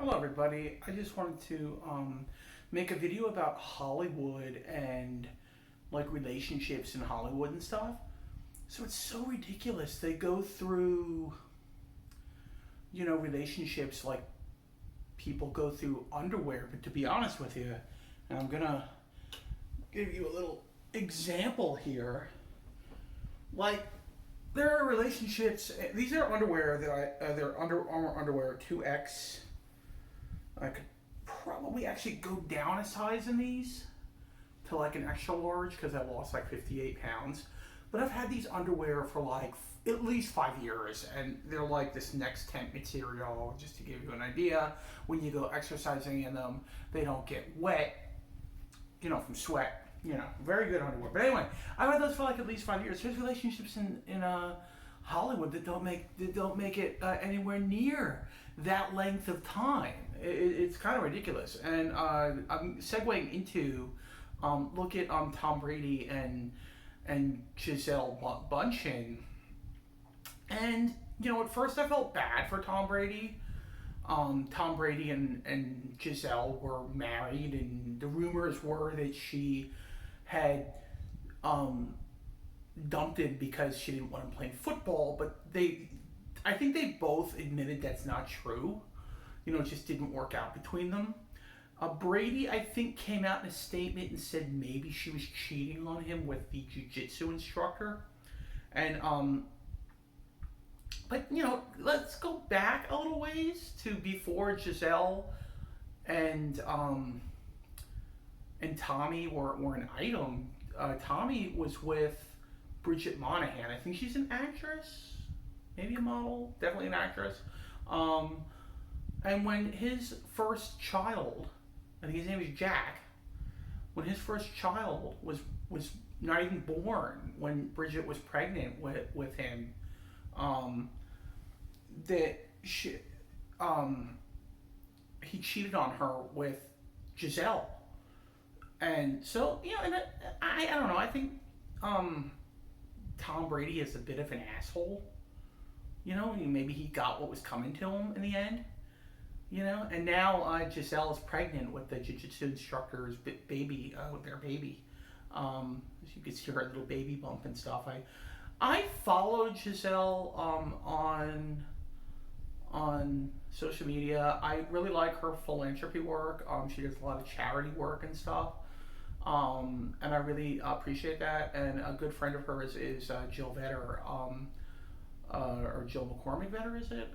Hello, everybody. I just wanted to make a video about Hollywood and like relationships in Hollywood and stuff. So it's so ridiculous. They go through, relationships like people go through underwear. But to be honest with you, and I'm gonna give you a little example here. Like there are relationships. These are underwear that they're Under Armour underwear 2X. I could probably actually go down a size in these to like an extra large because I lost like 58 pounds. But I've had these underwear for like at least 5 years, and they're like this next temp material. Just to give you an idea, when you go exercising in them, they don't get wet, from sweat. Very good underwear. But anyway, I've had those for like at least 5 years. There's relationships in Hollywood that don't make it anywhere near that length of time. It's kind of ridiculous. And I'm segueing into look at Tom Brady and Giselle Bundchen. And at first I felt bad for Tom Brady. Tom Brady and Giselle were married, and the rumors were that she had um, dumped him because she didn't want him playing football. But I think they both admitted that's not true. It just didn't work out between them. Brady, I think, came out in a statement and said maybe she was cheating on him with the jiu-jitsu instructor. And but let's go back a little ways to before Giselle and Tommy were an item. Tommy was with Bridget Monahan. I think she's an actress, maybe a model, definitely an actress. Um, and when his first child, I think his name is Jack, when his first child was not even born, when Bridget was pregnant with him, um, that she, he cheated on her with Giselle. And so, and I don't know. I think Tom Brady is a bit of an asshole. Maybe he got what was coming to him in the end. And now Giselle is pregnant with the jiu-jitsu instructor's baby, with their baby. As you can see her little baby bump and stuff. I followed Giselle on social media. I really like her philanthropy work. She does a lot of charity work and stuff. And I really appreciate that. And a good friend of hers is Jill Vetter, or Jill McCormick Vetter, is it?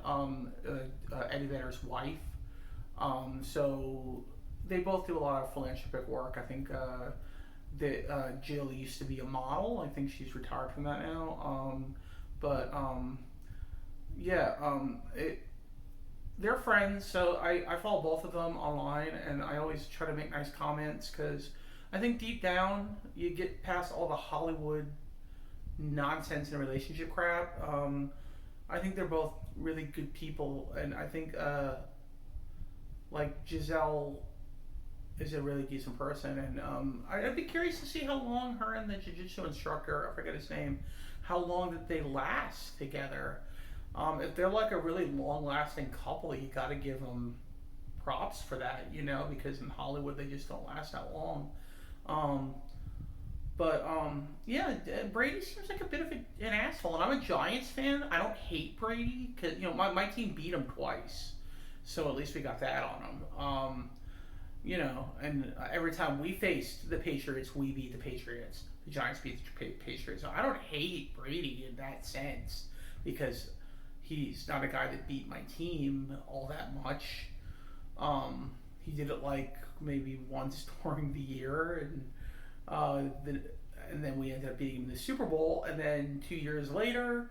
Eddie Vedder's wife. So they both do a lot of philanthropic work. I think that Jill used to be a model. I think she's retired from that now. But yeah, they're friends. So I follow both of them online, and I always try to make nice comments because I think deep down you get past all the Hollywood nonsense and relationship crap. I think they're both really good people, and I think like Giselle is a really decent person, and I'd be curious to see how long her and the jiu-jitsu instructor, I forget his name, how long that they last together. If they're like a really long-lasting couple, you got to give them props for that, because in Hollywood they just don't last that long. Um, but yeah, Brady seems like a bit of an asshole, and I'm a Giants fan. I don't hate Brady because my team beat him twice, so at least we got that on him. And every time we faced the Patriots, we beat the Patriots. The Giants beat the Patriots. So I don't hate Brady in that sense because he's not a guy that beat my team all that much. He did it like maybe once during the year, and then we ended up beating him in the Super Bowl. And then 2 years later,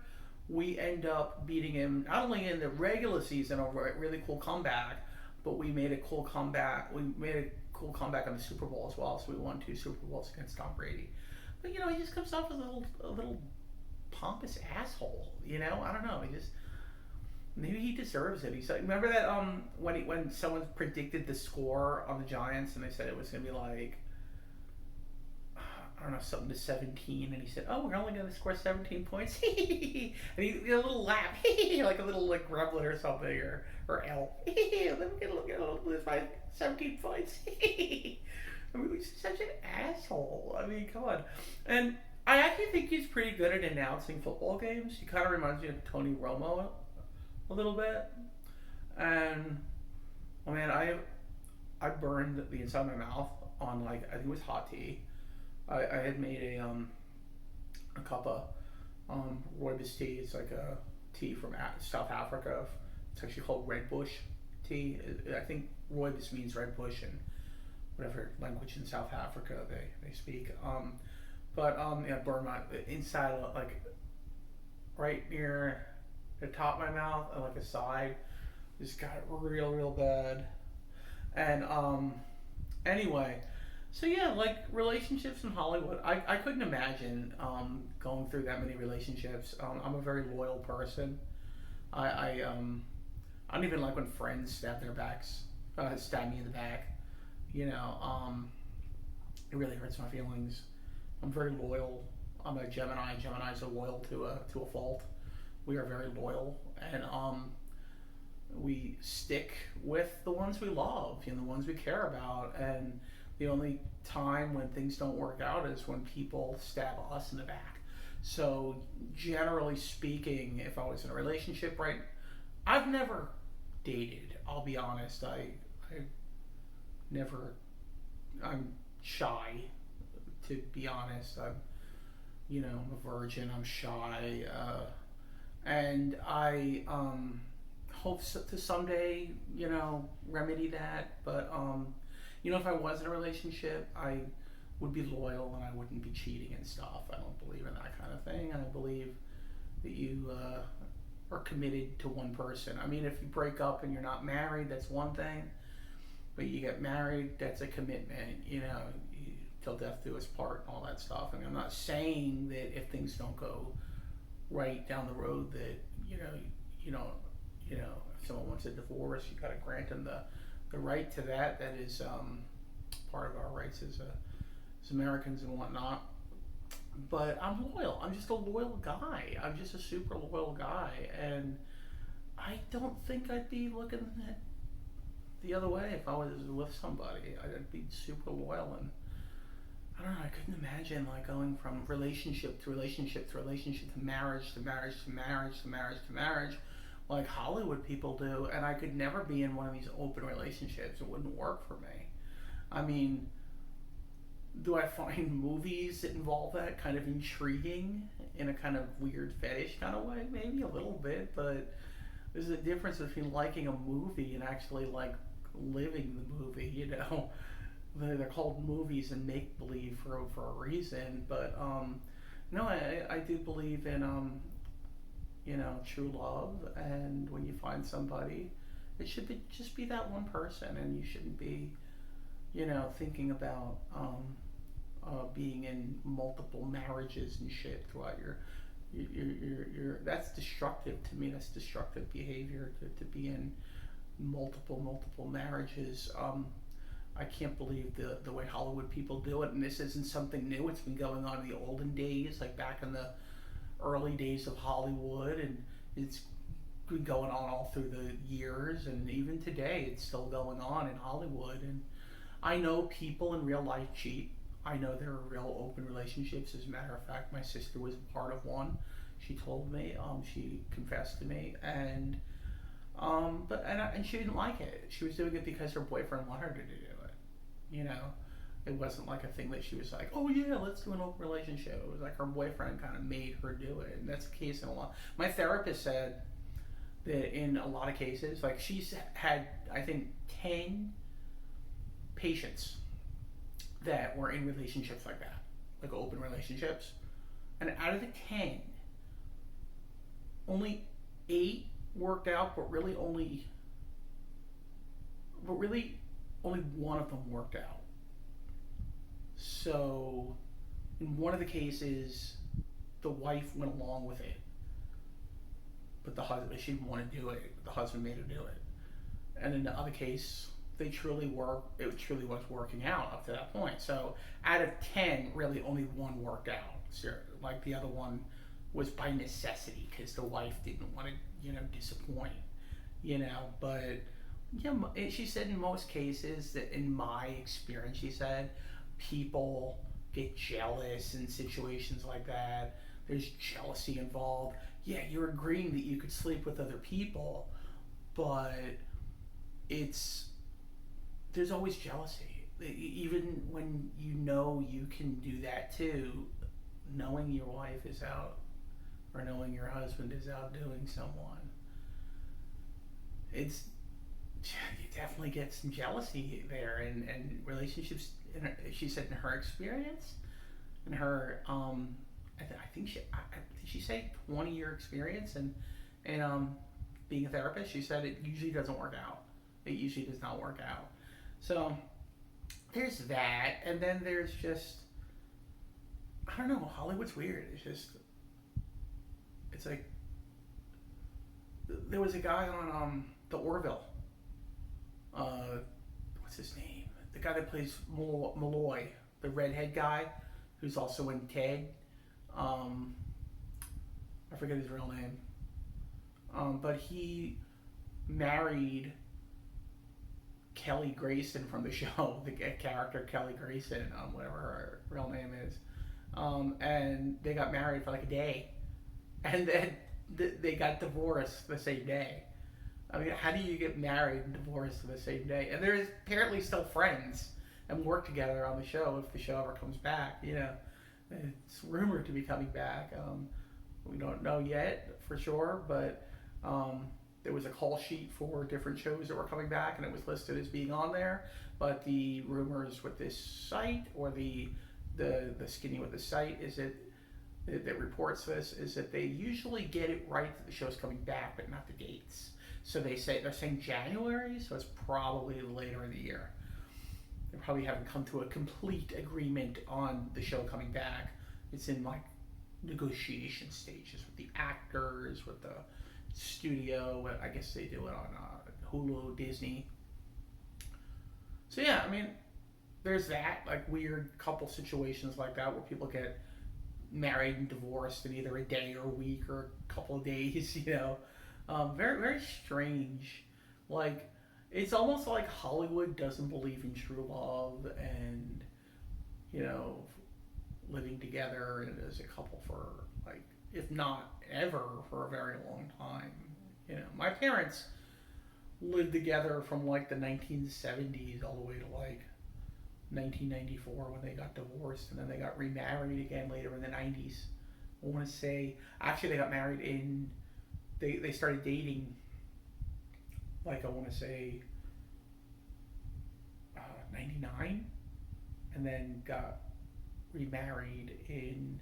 we end up beating him not only in the regular season, a really cool comeback, but we made a cool comeback. We made a cool comeback on the Super Bowl as well. So we won 2 Super Bowls against Tom Brady. But he just comes off as a little pompous asshole. I don't know. Maybe he deserves it. He's like, remember that when someone predicted the score on the Giants and they said it was gonna be like, I don't know, something to 17, and he said, "Oh, we're only going to score 17 points." And he did a little laugh, like a little like gremlin or something, or elf. Let me get a lose by 17 points. I mean, he's such an asshole. I mean, come on. And I actually think he's pretty good at announcing football games. He kind of reminds me of Tony Romo a little bit. And oh man, I burned the inside of my mouth on like I think it was hot tea. I had made a cup of rooibos tea. It's like a tea from South Africa. It's actually called Red Bush tea. I think rooibos means red bush in whatever language in South Africa they speak. Yeah, burned my inside like right near the top of my mouth and like a side. Just got real bad. And anyway, so yeah, like relationships in Hollywood, I couldn't imagine going through that many relationships. I'm a very loyal person. I don't even like when friends stab me in the back. You know, it really hurts my feelings. I'm very loyal. I'm a Gemini. Geminis are loyal to a fault. We are very loyal, and we stick with the ones we love, the ones we care about, and the only time when things don't work out is when people stab us in the back. So generally speaking, if I was in a relationship, right, I've never dated. I'll be honest. I never. I'm shy, to be honest. I'm a virgin. I'm shy, and I hope to someday, remedy that. But if I was in a relationship, I would be loyal and I wouldn't be cheating and stuff. I don't believe in that kind of thing. I believe that you are committed to one person. I mean, if you break up and you're not married, that's one thing. But you get married, that's a commitment. Till death do us part and all that stuff. I mean, I'm not saying that if things don't go right down the road that if someone wants a divorce, you got to grant them the right to that. That is part of our rights as Americans and whatnot. But I'm loyal. I'm just a loyal guy. I'm just a super loyal guy, and I don't think I'd be looking at the other way if I was with somebody. I'd be super loyal, and I don't know. I couldn't imagine like going from relationship to relationship to relationship to marriage to marriage to marriage to marriage to marriage, like Hollywood people do. And I could never be in one of these open relationships. It wouldn't work for me. I mean, do I find movies that involve that kind of intriguing in a kind of weird fetish kind of way? Maybe a little bit, but there's a difference between liking a movie and actually like living the movie. They're called movies and make believe for a reason. But no, I do believe in true love, and when you find somebody, it should just be that one person, and you shouldn't be thinking about being in multiple marriages and shit throughout your that's destructive to me. That's destructive behavior to be in multiple marriages. I can't believe the way Hollywood people do it, and this isn't something new. It's been going on in the olden days, like back in the early days of Hollywood, and it's been going on all through the years, and even today it's still going on in Hollywood. And I know people in real life cheat. I know there are real open relationships. As a matter of fact, my sister was a part of one. She told me, she confessed to me, and she didn't like it. She was doing it because her boyfriend wanted her to do it. It wasn't like a thing that she was like, oh yeah, let's do an open relationship. It was like her boyfriend kind of made her do it, and that's the case in a lot. My therapist said that in a lot of cases, like she's had, I think, 10 patients that were in relationships like that, like open relationships, and out of the 10, only 8 worked out, but really only one of them worked out. So in one of the cases, the wife went along with it, but the husband, she didn't want to do it. The husband made her do it. And in the other case, they truly were, it truly was working out up to that point. So out of 10, really only one worked out. So, like the other one was by necessity because the wife didn't want to, disappoint, but she said in most cases that in my experience, she said people get jealous in situations like that. There's jealousy involved. Yeah, you're agreeing that you could sleep with other people, but it's there's always jealousy. Even when you can do that too, knowing your wife is out or knowing your husband is out doing someone, it's you definitely get some jealousy there, and relationships. She said in her experience, in her I think did she say 20-year experience and being a therapist. She said it usually doesn't work out. It usually does not work out. So there's that, and then there's just I don't know. Hollywood's weird. It's like there was a guy on the Orville. What's his name? The guy that plays Malloy, the redhead guy, who's also in Ted. I forget his real name. But he married Kelly Grayson from the show, the character Kelly Grayson, whatever her real name is. And they got married for like a day, and then they got divorced the same day. I mean, how do you get married and divorced the same day? And they're apparently still friends and work together on the show if the show ever comes back. It's rumored to be coming back. We don't know yet for sure, but there was a call sheet for different shows that were coming back, and it was listed as being on there. But the rumors with this site, or the skinny with the site, is that reports this, is that they usually get it right that the show's coming back, but not the dates. So they're saying January, so it's probably later in the year. They probably haven't come to a complete agreement on the show coming back. It's in like negotiation stages with the actors, with the studio. I guess they do it on Hulu, Disney. So yeah, I mean, there's that, like weird couple situations like that where people get married and divorced in either a day or a week or a couple of days. Very very strange. Like it's almost like Hollywood doesn't believe in true love and living together as a couple for like, if not ever, for a very long time. My parents lived together from like the 1970s all the way to like 1994 when they got divorced, and then they got remarried again later in the 90s. I want to say actually they got married in they started dating like I want to say 99, and then got remarried in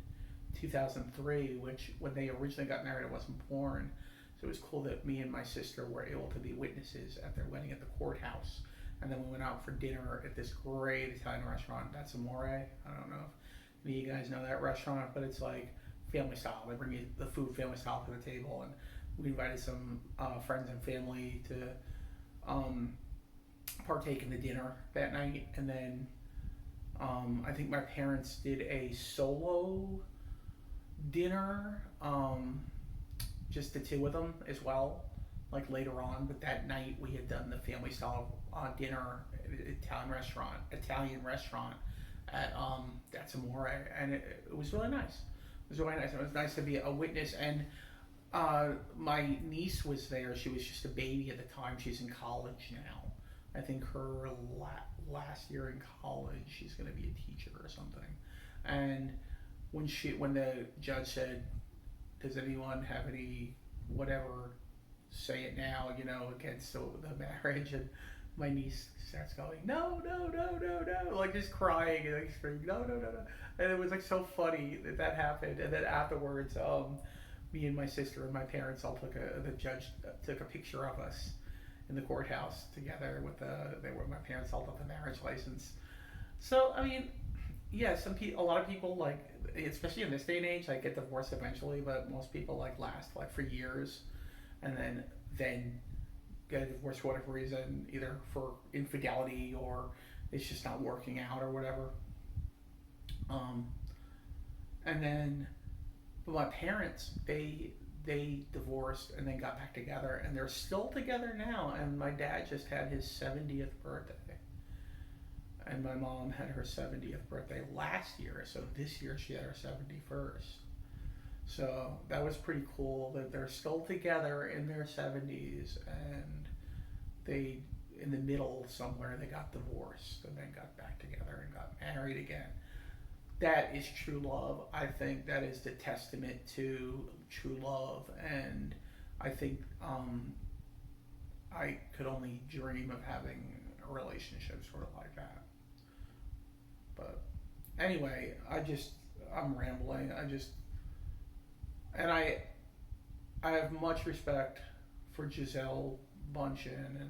2003, which when they originally got married I wasn't born. So it was cool that me and my sister were able to be witnesses at their wedding at the courthouse. And then we went out for dinner at this great Italian restaurant, That's Amore. I don't know if any of you guys know that restaurant, but it's like family style. They bring you the food family style to the table, and we invited some friends and family to partake in the dinner that night. And then I think my parents did a solo dinner, just the two of them as well, like later on. But that night we had done the family style dinner at an Italian restaurant at That's Amore, and it was really nice. It was really nice. It was nice to be a witness, and my niece was there. She was just a baby at the time. She's in college now. I think her last year in college, she's going to be a teacher or something. And when the judge said, "Does anyone have any whatever? Say it now," against the marriage, and my niece starts going, "No, no, no, no, no," like just crying and like screaming, "No, no, no, no," and it was like so funny that happened. And then afterwards, me and my sister and my parents all the judge took a picture of us in the courthouse together with my parents held up the marriage license. So I mean, yeah, a lot of people, like, especially in this day and age, like get divorced eventually, but most people like last like for years, and then get a divorce for whatever reason, either for infidelity or it's just not working out or whatever. Um, and then, but my parents, they divorced and then got back together, and they're still together now. And my dad just had his 70th birthday, and my mom had her 70th birthday last year. So this year she had her 71st. So that was pretty cool that they're still together in their 70s, and they, in the middle somewhere, they got divorced and then got back together and got married again. That is true love. I think that is the testament to true love, and I think I could only dream of having a relationship sort of like that. But anyway, I'm rambling. And I have much respect for Giselle Bundchen,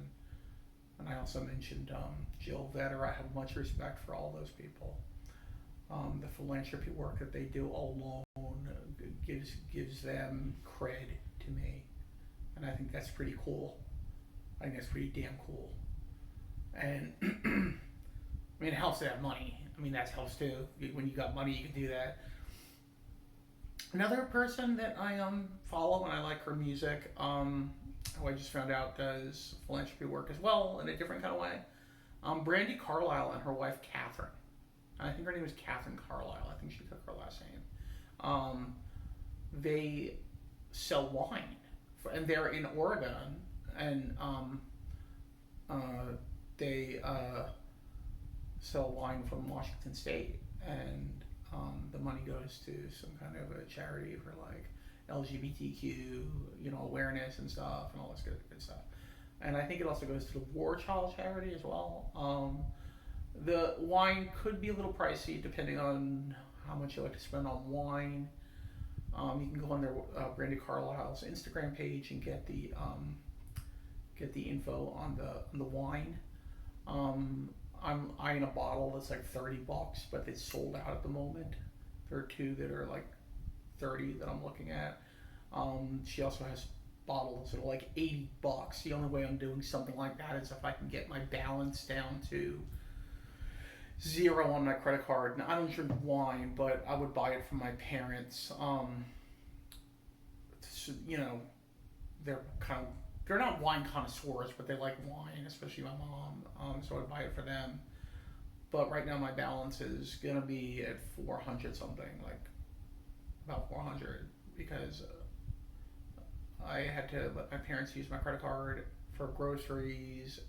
and I also mentioned Jill Vetter. I have much respect for all those people. The philanthropy work that they do alone gives them cred to me, and I think that's pretty cool. I think that's pretty damn cool. And I mean, it helps to have money. I mean, that helps too. When you got money, you can do that. Another person that I follow and I like her music, who I just found out does philanthropy work as well in a different kind of way. Brandy Carlisle and her wife Catherine. I think her name is Catherine Carlisle. I think she took her last name. They sell wine, and they're in Oregon, and they sell wine from Washington State, and the money goes to some kind of a charity for like LGBTQ, awareness and stuff, and all this good stuff. And I think it also goes to the War Child charity as well. The wine could be a little pricey depending on how much you like to spend on wine. You can go on their Brandy Carlisle's Instagram page and get the info on the wine. I'm eyeing a bottle that's like $30, but it's sold out at the moment. There are two that are like 30 that I'm looking at. She also has bottles that are like $80. The only way I'm doing something like that is if I can get my balance down to zero on my credit card. Now, I don't drink wine, but I would buy it from my parents. They're kind of, they're not wine connoisseurs, but they like wine, especially my mom. So I'd buy it for them. But right now my balance is gonna be at 400 something, like about 400, because I had to let my parents use my credit card for groceries,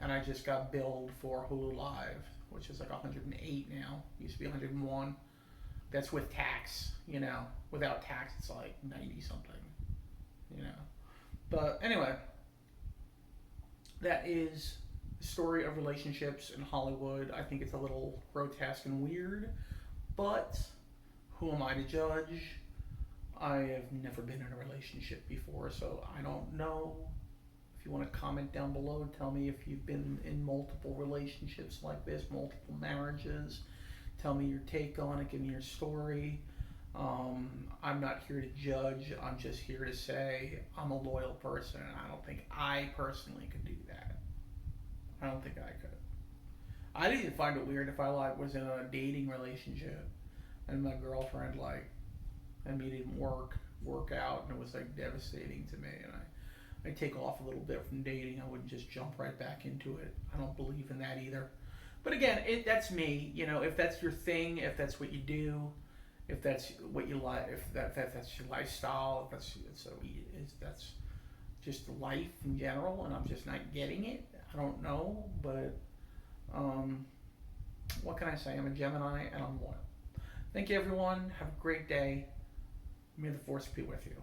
and I just got billed for Hulu Live, which is like 108 now. It used to be 101. That's with tax, Without tax, it's like 90 something, But anyway, that is the story of relationships in Hollywood. I think it's a little grotesque and weird, but who am I to judge? I have never been in a relationship before, so I don't know. If you want to comment down below and tell me if you've been in multiple relationships like this, multiple marriages. Tell me your take on it, give me your story. I'm not here to judge, I'm just here to say I'm a loyal person, and I don't think I personally could do that. I don't think I could. I'd even find it weird if I was in a dating relationship and my girlfriend and me didn't work out, and it was like devastating to me, and I take off a little bit from dating. I wouldn't just jump right back into it. I don't believe in that either. But again, that's me. If that's your thing, if that's what you do, if that's what you like, if that's your lifestyle, if that's just life in general, and I'm just not getting it. I don't know, but what can I say? I'm a Gemini, and I'm loyal. Thank you, everyone. Have a great day. May the force be with you.